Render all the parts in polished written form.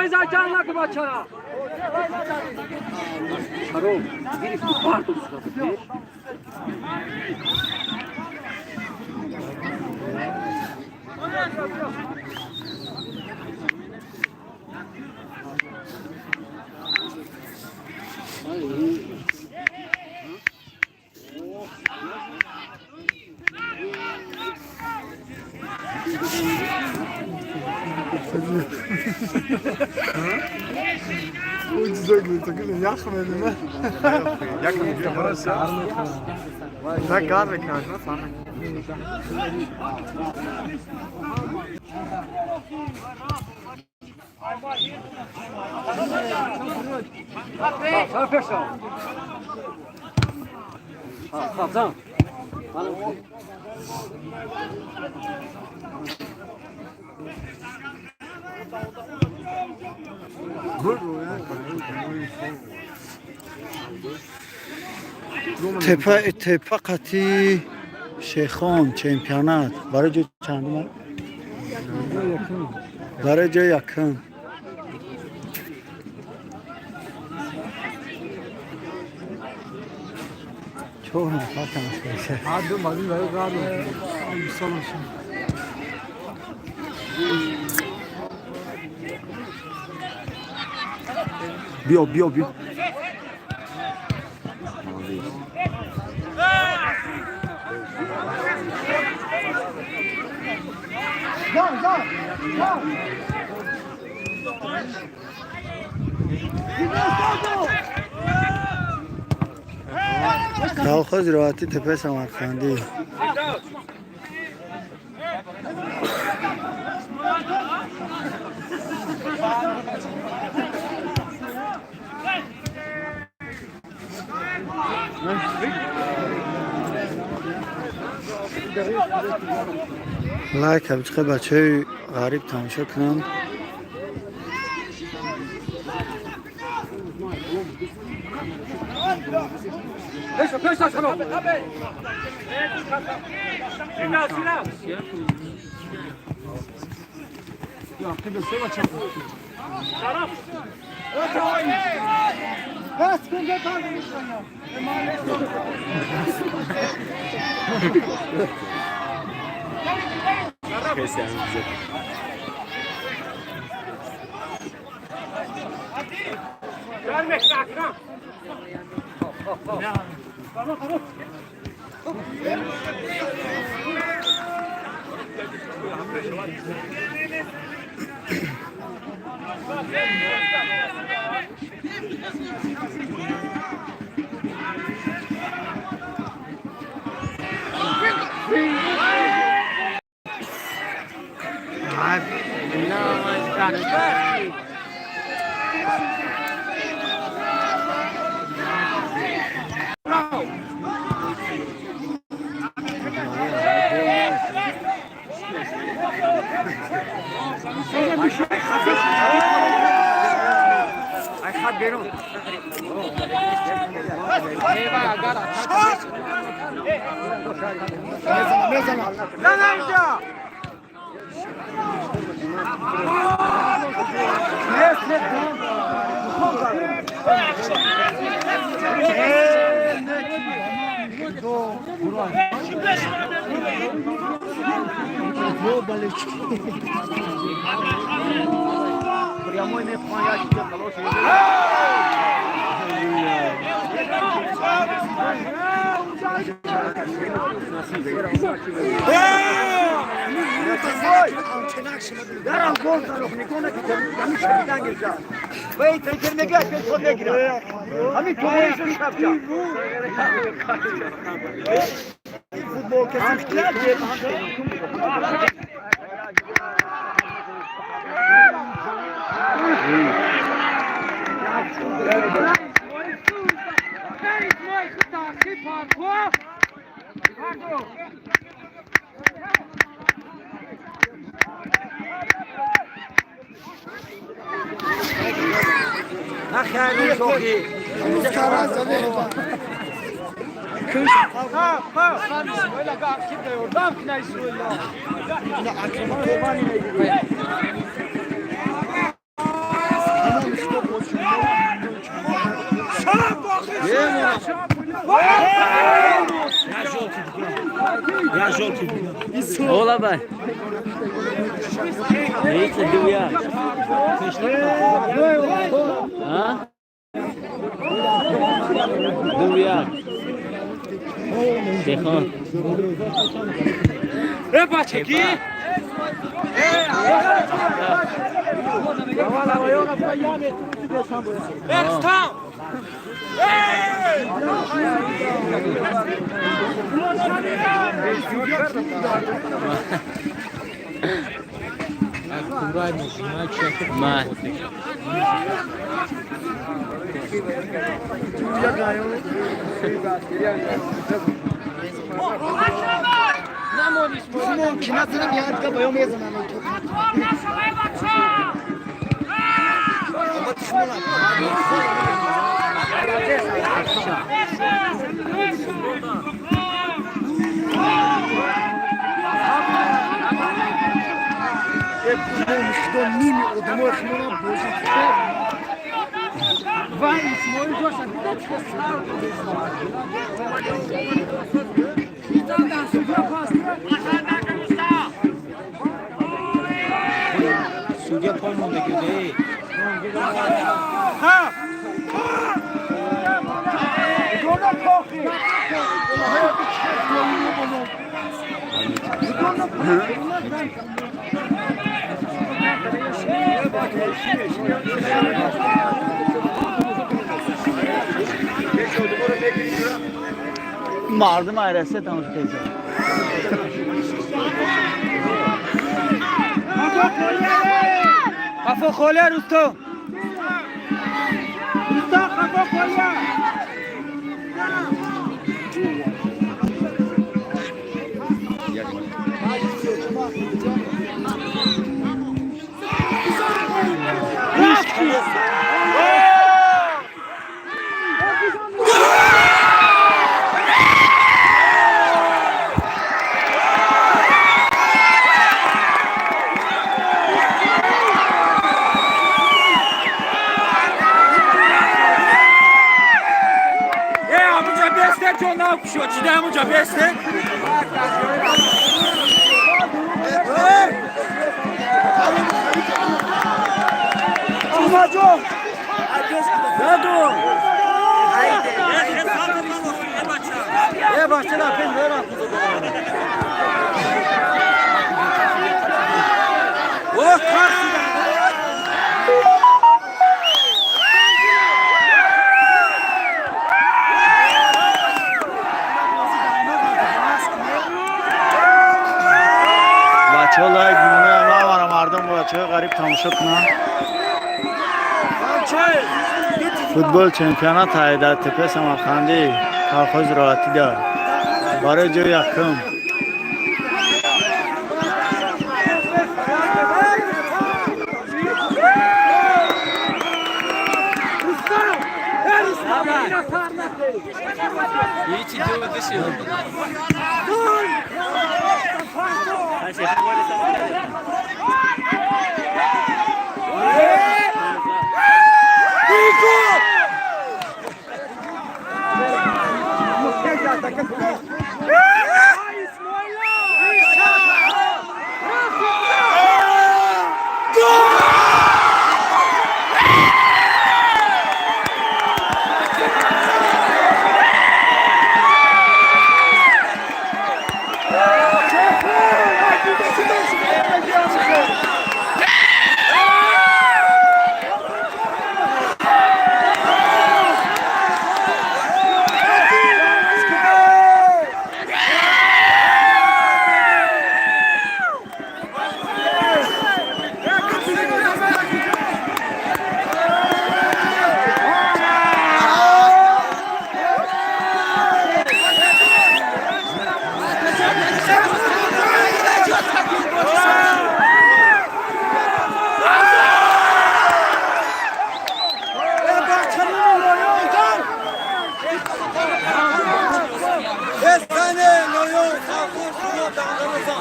Hayza canla ki baçara. Çaro. Bir pardon sıra. Ucuza götürdüm, yakmadım ha. Yakmadım diyor burası. Sen kar bekliyorsun sana. Tamam. Teppa kati Şeхон Çempionat. Barajı çandı Barajı yakın. Çok nefes almışlar. Hadi madem böyle kaldı. Bir salon şimdi. Bio. Kalkız Rivati Tepe Samarkandi. لایک هم چقدر بچه غریب تماشا کنن Peşa şunu. Ya kıbrı seva çabuk. Şarap. Bas kunde kalmış ya. Gelmek sakın. Futbol kesinlikle. Nakali çok iyi. Öyle kalk kim de oradan finalist öyle. Yine aklıma toman yine gidiyor. Ja żółty. Ola bay. Neyse dünya. Ha? Dünya. Şeхон. Teppa çeki. Mal. Судья, по-моему, на гюде. Mardım ayrısı tam teyze. Kafa kolyer usta. Usta kafa kolyer. Kuşu çiğdem uca beste. Çumaco. Zado. Başla da pen ver atı. Oh karşı. Çolay gününe ne var amardım bu açığı garip tanışıkla. Futbol çempionat ayda Teppa Samarkand'ı kalkoz rahatı da. Barıcı yakın. İyi çiziyor dışı.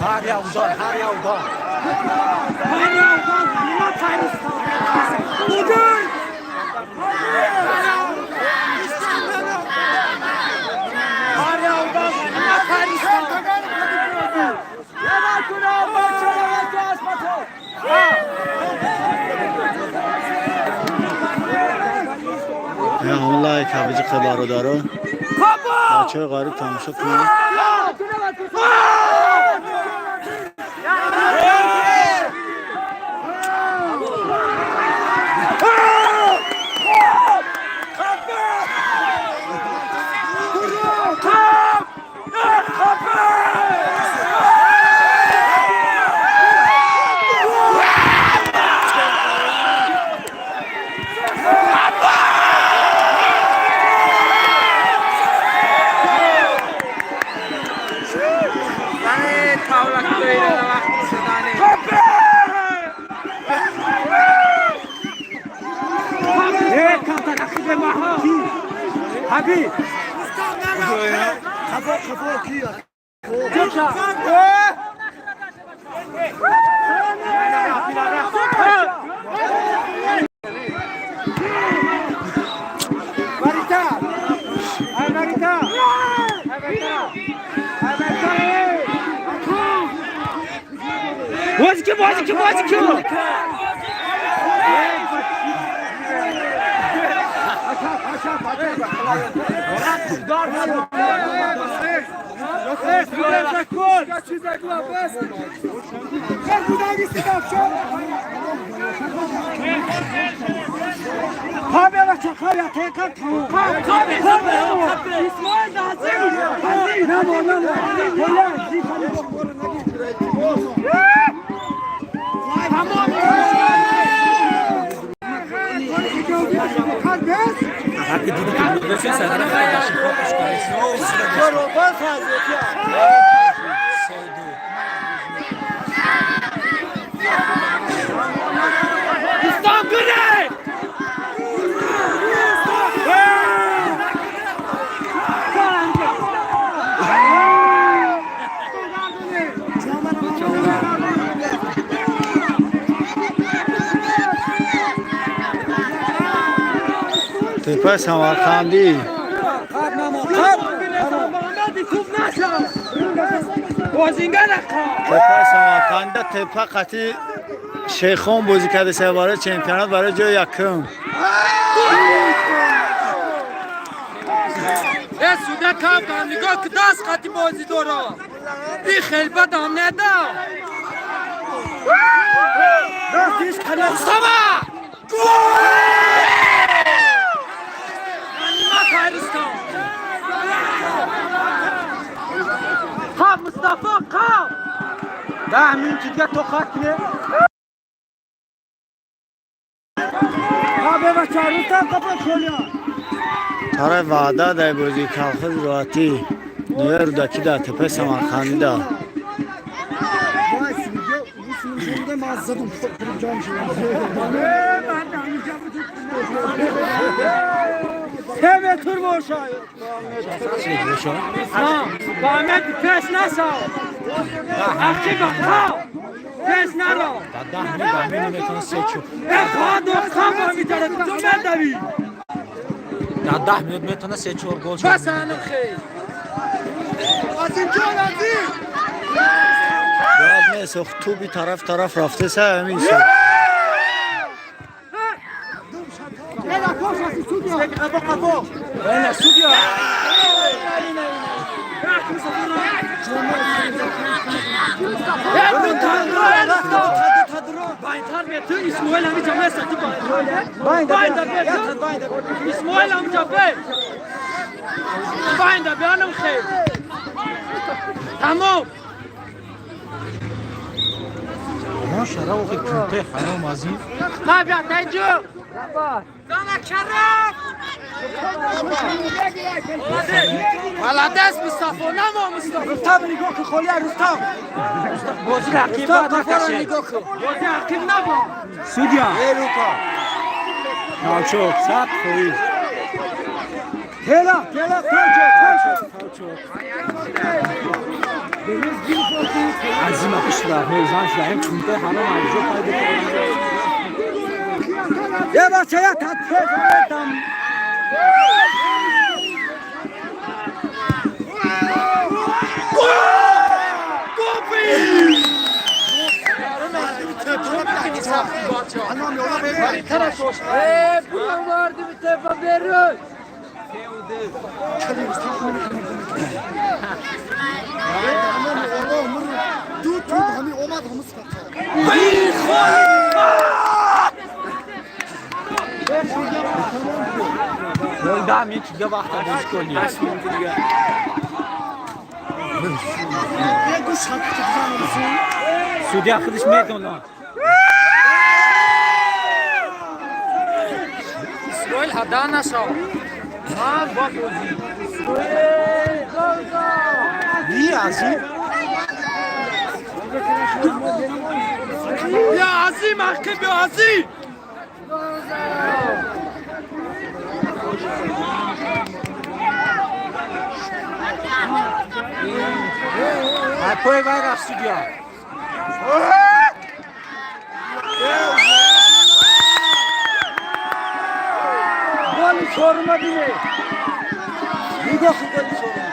Her yavdan, her yavdan. Her yavdan, bunlar Paris'tan. Budur! خارجی برادرها بچه غریب تماشا کنید. حبيب تپه سمرقندی تپه سمرقند تپه قطعی شیخون بازی کرده سه چمپیونات برای جای یکم. سوده کم کن نگاه که دست قطعی بازی دارم این خیلی بد هم نده مصطفی قام مصطفى قام ده مين تلقى تخاكني قام يا شاروتا قبل خوليا ترى وعده در بازی کلخز راتی نویر دکی در تپه سمرقندی دا تمتر باشای قامت پس نسا اخی بخواه پس نرا اخواه دوستان با میتاره تو من دوی در 10 میلیون میتونه 3-4 گل شد. بس انم خیلی عظیم جان عظیم باید نیست تو بی طرف رفته سه همین سه اسماعیل همی جمعه ساتی اسماعیل همی جمعه باینده بیانم خیلی تمام ما شرا وقتی کنته حرام عظیم ما بیا تنجو دانا کرم ولدست مصطفی نما مصطفی رفتم نگاه که خالی رفتم بازی رقیب باید نکشه بازی رقیب نبا سودیا ناچوک سب خویز تلا تنجو عظیم اپیش را میزان شدیم کنته حرام عظیم یه بچه یا تطفیق بردم Yolda hiç de vakti düşkünüyor. Судья худшмет он. İsmail hadan aşağı. Ha bak ozi. İyi Azim. Ya Azim hakkı Azim. Vai pôr vai na судья. Gol sorma bile. Bir de gol sorma.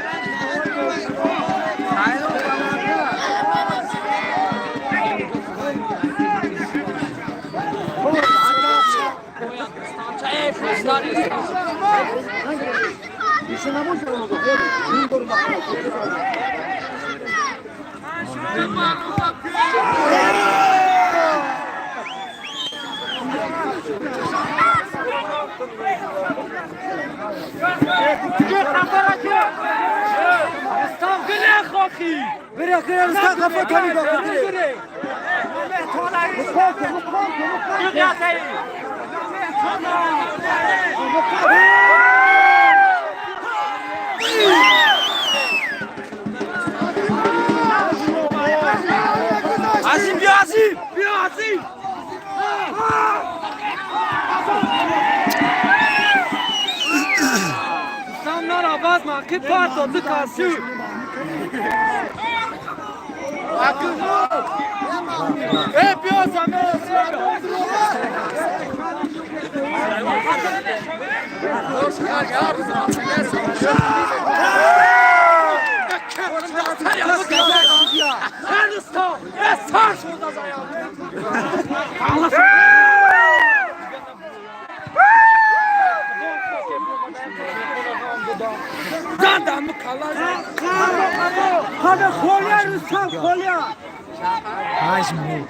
Azim bir Azim, bir Azim. İnsanlar abaz makip partotu karşı. Hep yazan Zaten mı kalan? Hadi kolya Rüstem kolya. Haşmi.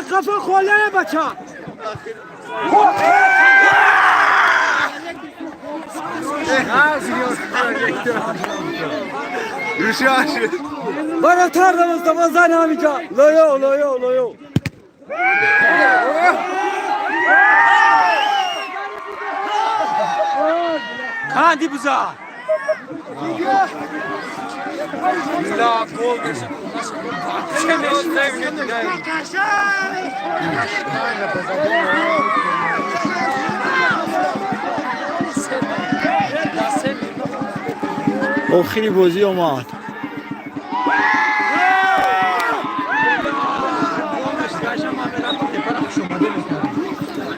Kafa kolyaya baça. Bana tardımızda mazan amica. Loyo loyo loyo. Hadi buza. La gol. آخری بازی اومد.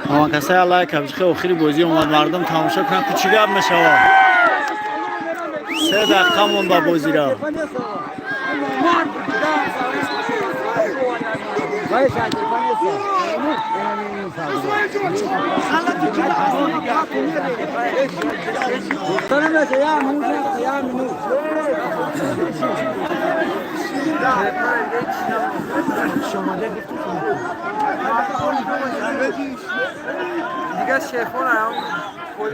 اما کسای لایک کبچه آخری بازی اومد مردم تماشا کنن کوچیک میشه. 3 دقیقه مونده بازی را. دیگه شیخون هم خود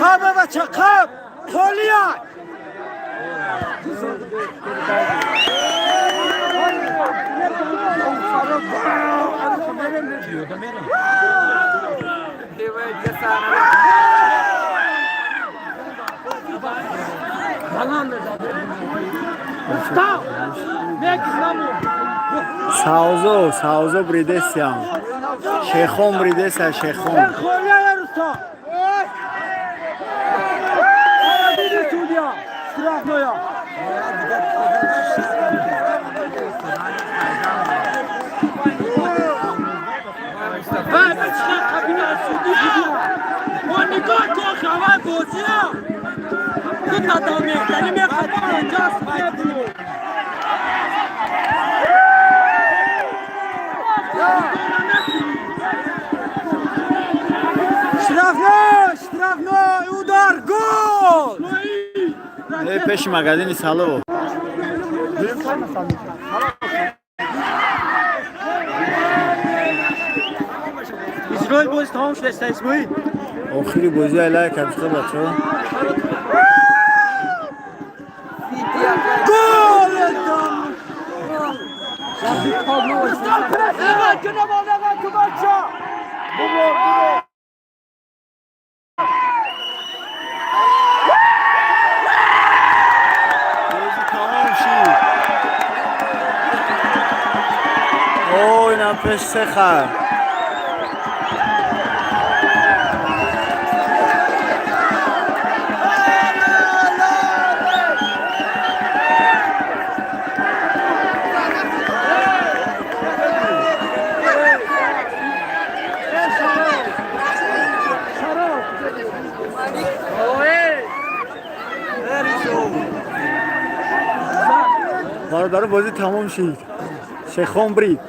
قاب بچه قاب خالیه Sauzo bridesiam. Шехон bridesa Шехон. خالیه روستا دیدی سودیا استراف نویا بچه قبیله سودیا و نگاه کن خواهد بازیا تو تدامیختنی میخواد آنجاست بگو штрафной удар гол Пеш магазини Сало. израил боз тамом шуда Исмоил Охири бозӣ алай кабиста бачо. гол Ой, на пеш сехар. برادر بازی تمام شد. شیخون برید.